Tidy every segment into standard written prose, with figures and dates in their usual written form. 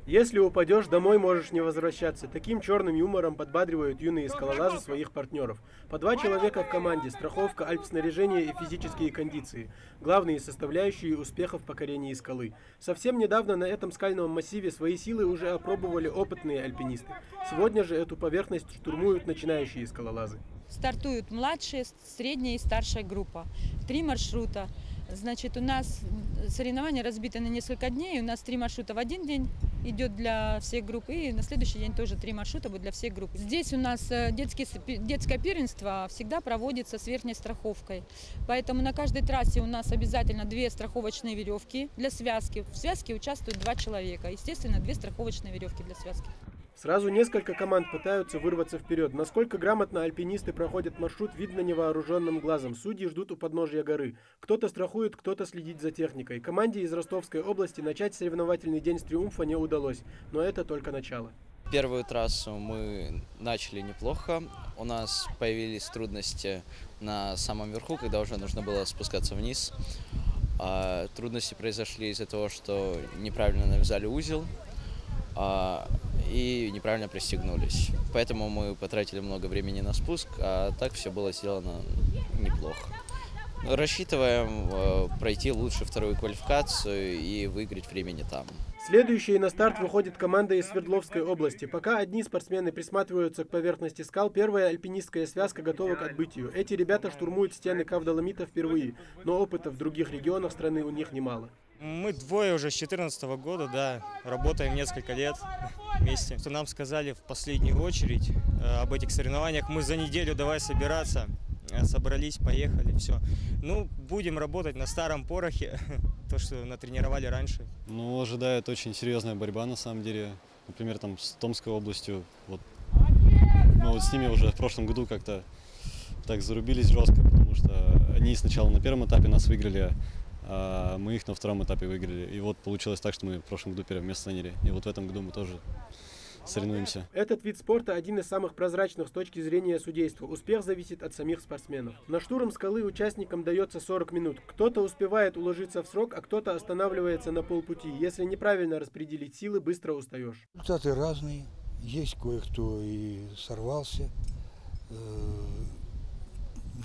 Если упадешь, домой можешь не возвращаться. Таким черным юмором подбадривают юные скалолазы своих партнеров. По 2 человека в команде, страховка, альпснаряжение и физические кондиции. Главные составляющие успеха в покорении скалы. Совсем недавно на этом скальном массиве свои силы уже опробовали опытные альпинисты. Сегодня же эту поверхность штурмуют начинающие скалолазы. Стартуют младшая, средняя и старшая группа. 3 маршрута. Значит, у нас соревнования разбиты на несколько дней. У нас 3 маршрута в один день идет для всех групп. И на следующий день тоже 3 маршрута будет для всех групп. Здесь у нас детское первенство всегда проводится с верхней страховкой. Поэтому на каждой трассе у нас обязательно 2 страховочные веревки для связки. В связке участвуют 2 человека. Естественно, 2 страховочные веревки для связки. Сразу несколько команд пытаются вырваться вперед. Насколько грамотно альпинисты проходят маршрут, видно невооруженным глазом. Судьи ждут у подножия горы. Кто-то страхует, кто-то следит за техникой. Команде из Ростовской области начать соревновательный день с триумфа не удалось. Но это только начало. Первую трассу мы начали неплохо. У нас появились трудности на самом верху, когда уже нужно было спускаться вниз. Трудности произошли из-за того, что неправильно навязали узел и неправильно пристегнулись. Поэтому мы потратили много времени на спуск, а так все было сделано неплохо. Рассчитываем пройти лучше вторую квалификацию и выиграть времени там. Следующей на старт выходит команда из Свердловской области. Пока одни спортсмены присматриваются к поверхности скал, первая альпинистская связка готова к отбытию. Эти ребята штурмуют стены Кавдоломита впервые, но опыта в других регионах страны у них немало. Мы двое уже с 2014 года, да, работаем несколько лет вместе. Что нам сказали в последнюю очередь об этих соревнованиях, мы за неделю давай собираться, собрались, поехали, все. Ну, будем работать на старом порохе, то, что натренировали раньше. Ну, ожидает очень серьезная борьба, на самом деле. Например, там с Томской областью, вот с ними уже в прошлом году как-то так зарубились жестко, потому что они сначала на первом этапе нас выиграли, а мы их на втором этапе выиграли. И вот получилось так, что мы в прошлом году первое место заняли. И вот в этом году мы тоже соревнуемся. Этот вид спорта один из самых прозрачных с точки зрения судейства. Успех зависит от самих спортсменов. На штурм скалы участникам дается 40 минут. Кто-то успевает уложиться в срок, а кто-то останавливается на полпути. Если неправильно распределить силы, быстро устаешь. Результаты разные. Есть кое-кто и сорвался.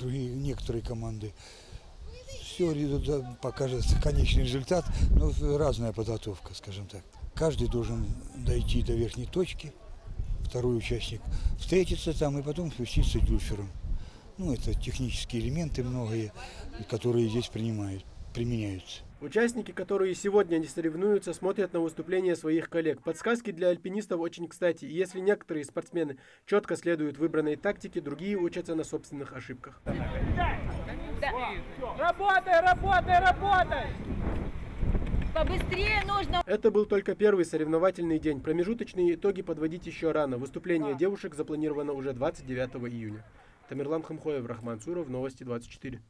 Некоторые команды. Все покажет конечный результат, но разная подготовка, скажем так. Каждый должен дойти до верхней точки, второй участник встретиться там и потом спуститься дюфером. Ну, это технические элементы многие, которые здесь применяются. Участники, которые сегодня не соревнуются, смотрят на выступления своих коллег. Подсказки для альпинистов очень кстати. И если некоторые спортсмены четко следуют выбранной тактике, другие учатся на собственных ошибках. Работай, работай, работай! Побыстрее нужно! Это был только первый соревновательный день. Промежуточные итоги подводить еще рано. Выступление девушек запланировано уже 29 июня. Тамерлан Хамхоев, Рахман Цуров, Новости 24.